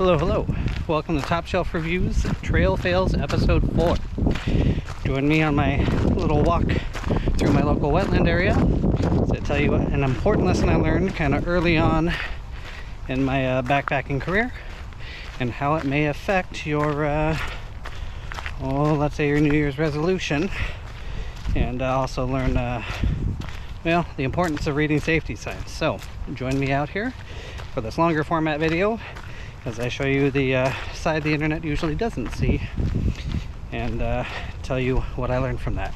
Hello, hello. Welcome to Top Shelf Reviews Trail Fails Episode 4. Join me on my little walk through my local wetland area to tell you an important lesson I learned kind of early on in my backpacking career and how it may affect your, let's say your New Year's resolution, and also learn, the importance of reading safety signs. So, join me out here for this longer format video as I show you the side the internet usually doesn't see, and tell you what I learned from that.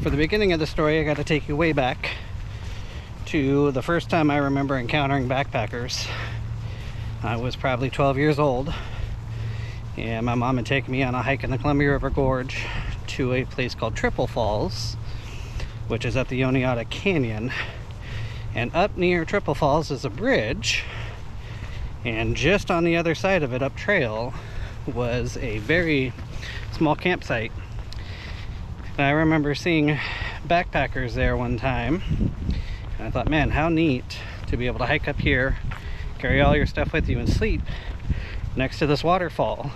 For the beginning of the story, I got to take you way back to the first time I remember encountering backpackers. I was probably 12 years old, and my mom had taken me on a hike in the Columbia River Gorge to a place called Triple Falls, which is at the Oneata Canyon. And up near Triple Falls is a bridge, and just on the other side of it, up trail, was a very small campsite. And I remember seeing backpackers there one time, and I thought, man, how neat to be able to hike up here, carry all your stuff with you, and sleep next to this waterfall.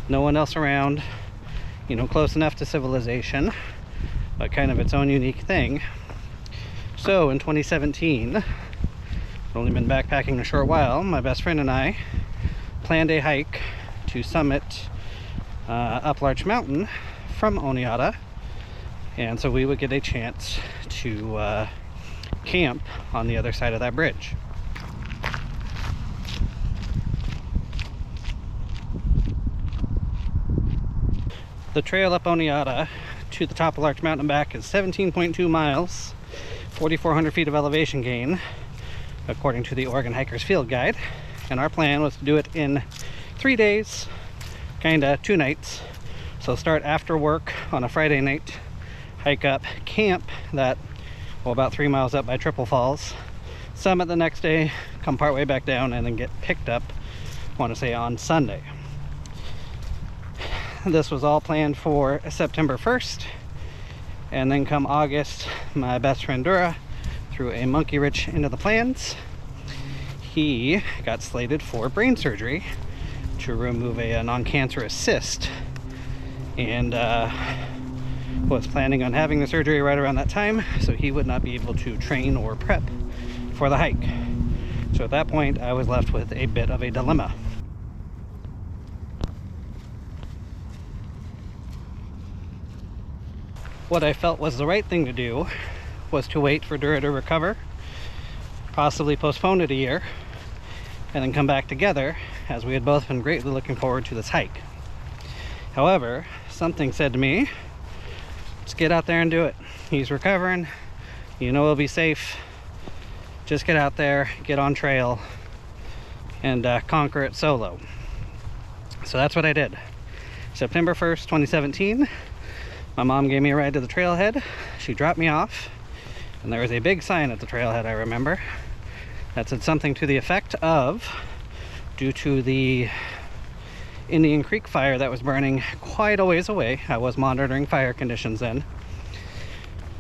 No one else around, close enough to civilization, but kind of its own unique thing. So in 2017, I'd only been backpacking a short while, my best friend and I planned a hike to summit up Larch Mountain from Oneata, and so we would get a chance to camp on the other side of that bridge. The trail up Oneata to the top of Larch Mountain and back is 17.2 miles, 4,400 feet of elevation gain, according to the Oregon Hiker's Field Guide. And our plan was to do it in 3 days, kinda 2 nights. So start after work on a Friday night, hike up, camp about 3 miles up by Triple Falls, summit the next day, come partway back down, and then get picked up, I want to say on Sunday. This was all planned for September 1st, and then come August, my best friend Dura threw a monkey wrench into the plans. He got slated for brain surgery to remove a non-cancerous cyst, and was planning on having the surgery right around that time, so he would not be able to train or prep for the hike. So at that point, I was left with a bit of a dilemma. What I felt was the right thing to do was to wait for Dura to recover, possibly postpone it a year, and then come back together, as we had both been greatly looking forward to this hike. However, something said to me, let's get out there and do it. He's recovering, he'll be safe. Just get out there, get on trail, and conquer it solo. So that's what I did. September 1st, 2017. My mom gave me a ride to the trailhead. She dropped me off, and there was a big sign at the trailhead, I remember, that said something to the effect of, due to the Indian Creek fire that was burning quite a ways away, I was monitoring fire conditions then,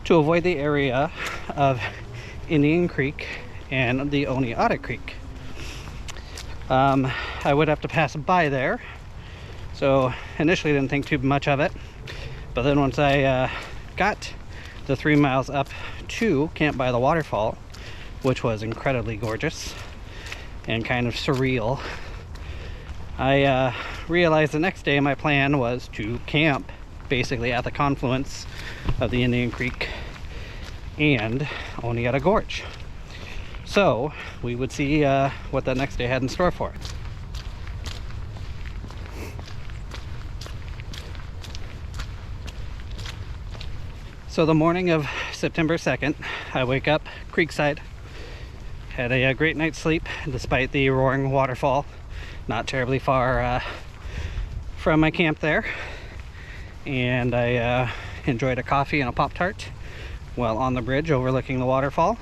to avoid the area of Indian Creek and the Oneata Creek. I would have to pass by there, so initially didn't think too much of it. But then once I got the 3 miles up to camp by the waterfall, which was incredibly gorgeous and kind of surreal, I realized the next day my plan was to camp basically at the confluence of the Indian Creek and Oneata Gorge. So we would see what that next day had in store for us. So the morning of September 2nd, I wake up creekside, had a great night's sleep despite the roaring waterfall, not terribly far from my camp there, and I enjoyed a coffee and a Pop-Tart while on the bridge overlooking the waterfall,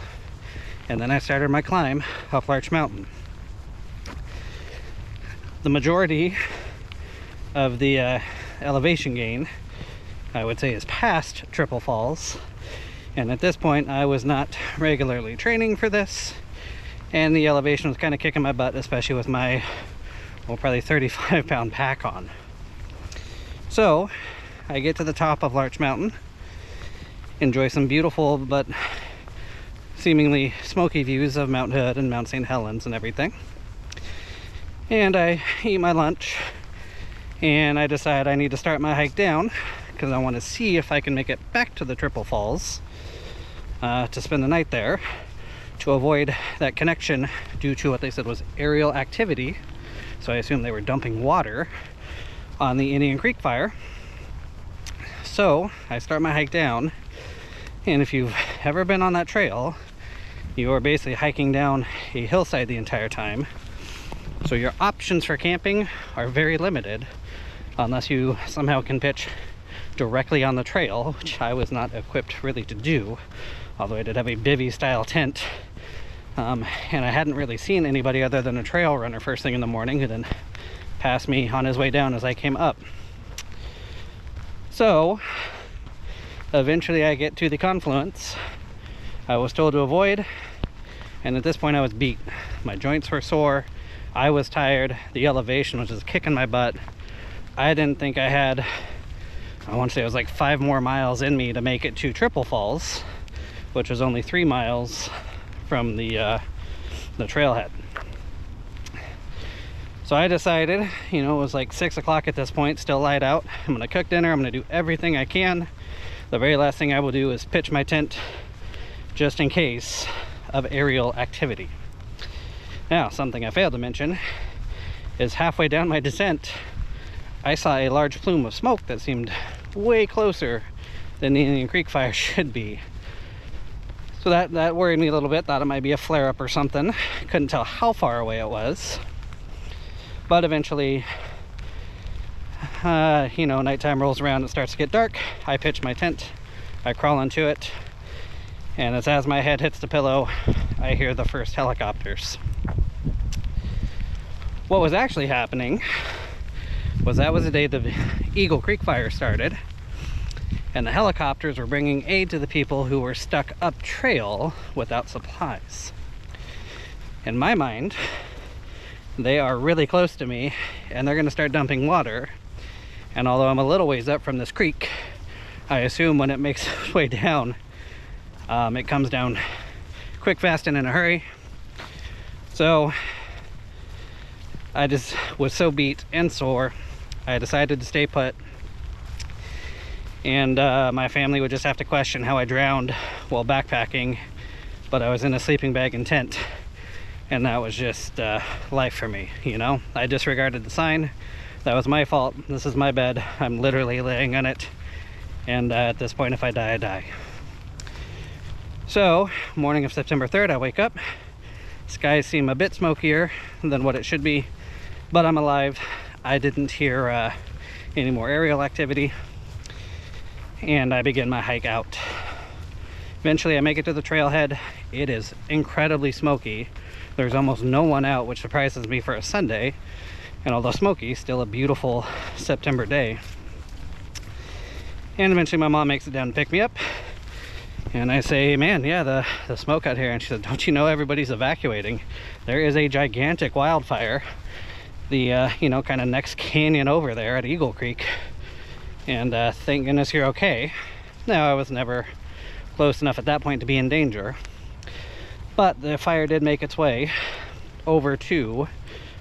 and then I started my climb up Larch Mountain. The majority of the elevation gain, I would say, is past Triple Falls, And at this point, I was not regularly training for this, and the elevation was kind of kicking my butt, especially with my, well, probably 35-pound pack on. So I get to the top of Larch Mountain, enjoy some beautiful but seemingly smoky views of Mount Hood and Mount St. Helens and everything. And I eat my lunch, and I decide I need to start my hike down because I want to see if I can make it back to the Triple Falls to spend the night there, to avoid that connection due to what they said was aerial activity. So I assume they were dumping water on the Indian Creek fire. So I start my hike down, and if you've ever been on that trail, you are basically hiking down a hillside the entire time. So your options for camping are very limited unless you somehow can pitch directly on the trail, which I was not equipped really to do, although I did have a bivvy style tent. And I hadn't really seen anybody other than a trail runner first thing in the morning, who then passed me on his way down as I came up. So eventually I get to the confluence I was told to avoid, and at this point I was beat. My joints were sore, I was tired, the elevation was just kicking my butt. I didn't think I had, I want to say it was like 5 more miles in me to make it to Triple Falls, which was only 3 miles from the trailhead. So I decided, you know, it was like 6 o'clock at this point, still light out. I'm gonna cook dinner, I'm gonna do everything I can. The very last thing I will do is pitch my tent just in case of aerial activity. Now, something I failed to mention is halfway down my descent, I saw a large plume of smoke that seemed way closer than the Indian Creek fire should be. So that worried me a little bit, thought it might be a flare-up or something. Couldn't tell how far away it was. But eventually, you know, nighttime rolls around, it starts to get dark. I pitch my tent, I crawl into it, and as my head hits the pillow, I hear the first helicopters. What was actually happening was that was the day the Eagle Creek fire started, and the helicopters were bringing aid to the people who were stuck up trail without supplies. In my mind, they are really close to me, and they're going to start dumping water. And although I'm a little ways up from this creek, I assume when it makes its way down, it comes down quick, fast, and in a hurry. So I just was so beat and sore, I decided to stay put. And my family would just have to question how I drowned while backpacking, but I was in a sleeping bag and tent. And that was just life for me, you know? I disregarded the sign. That was my fault. This is my bed. I'm literally laying on it. And at this point, if I die, I die. So, morning of September 3rd, I wake up. Skies seem a bit smokier than what it should be, but I'm alive. I didn't hear any more aerial activity. And I begin my hike out. Eventually, I make it to the trailhead. It is incredibly smoky. There's almost no one out, which surprises me for a Sunday. And although smoky, still a beautiful September day. And eventually my mom makes it down to pick me up. And I say, man, yeah, the smoke out here. And she said, don't you know everybody's evacuating? There is a gigantic wildfire. The, you know, kind of next canyon over there at Eagle Creek. And thank goodness you're okay. Now, I was never close enough at that point to be in danger. But the fire did make its way over to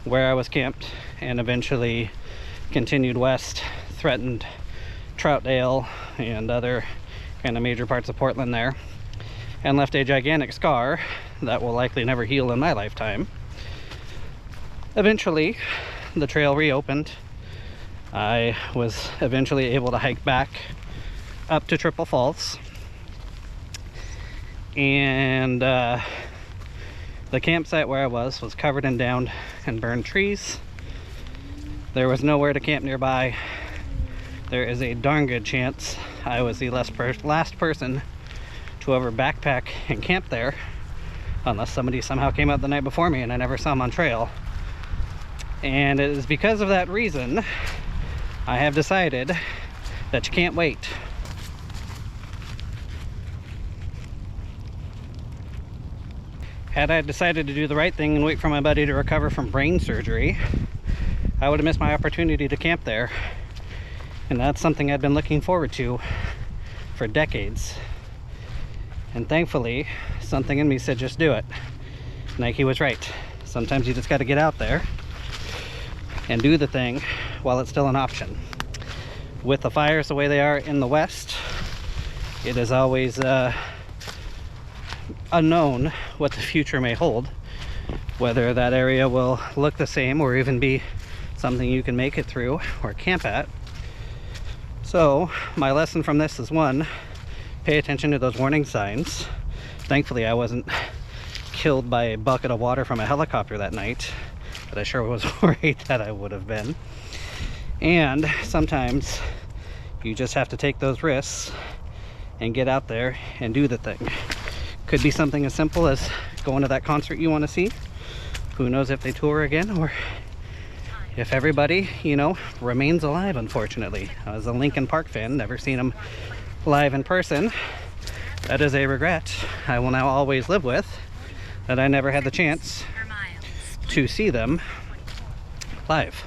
where I was camped, and eventually continued west, threatened Troutdale and other kind of major parts of Portland there, and left a gigantic scar that will likely never heal in my lifetime. Eventually, the trail reopened. I was eventually able to hike back up to Triple Falls. And the campsite where I was covered in downed and burned trees. There was nowhere to camp nearby. There is a darn good chance I was the last person to ever backpack and camp there, unless somebody somehow came out the night before me and I never saw them on trail. And it is because of that reason I have decided that you can't wait. Had I decided to do the right thing and wait for my buddy to recover from brain surgery, I would have missed my opportunity to camp there. And that's something I'd been looking forward to for decades. And thankfully, something in me said just do it. Nike was right. Sometimes you just got to get out there and do the thing while it's still an option. With the fires the way they are in the West, it is always unknown what the future may hold, whether that area will look the same or even be something you can make it through or camp at. So my lesson from this is, one, pay attention to those warning signs. Thankfully I wasn't killed by a bucket of water from a helicopter that night, but I sure was worried that I would have been. And sometimes you just have to take those risks and get out there and do the thing. Could be something as simple as going to that concert you want to see. Who knows if they tour again, or if everybody, you know, remains alive, unfortunately. I was a Linkin Park fan, never seen them live in person. That is a regret I will now always live with, that I never had the chance to see them live.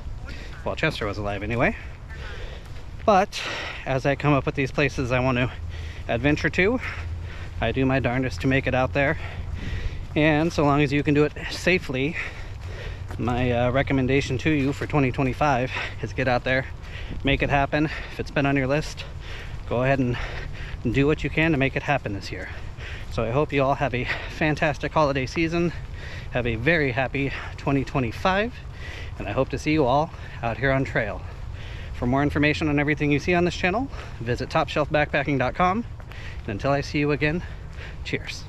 Well, Chester was alive anyway. But as I come up with these places I want to adventure to, I do my darndest to make it out there. And so long as you can do it safely, my recommendation to you for 2025 is get out there, make it happen. If it's been on your list, go ahead and do what you can to make it happen this year. So I hope you all have a fantastic holiday season, have a very happy 2025, and I hope to see you all out here on trail. For more information on everything you see on this channel, visit topshelfbackpacking.com. And until I see you again, cheers.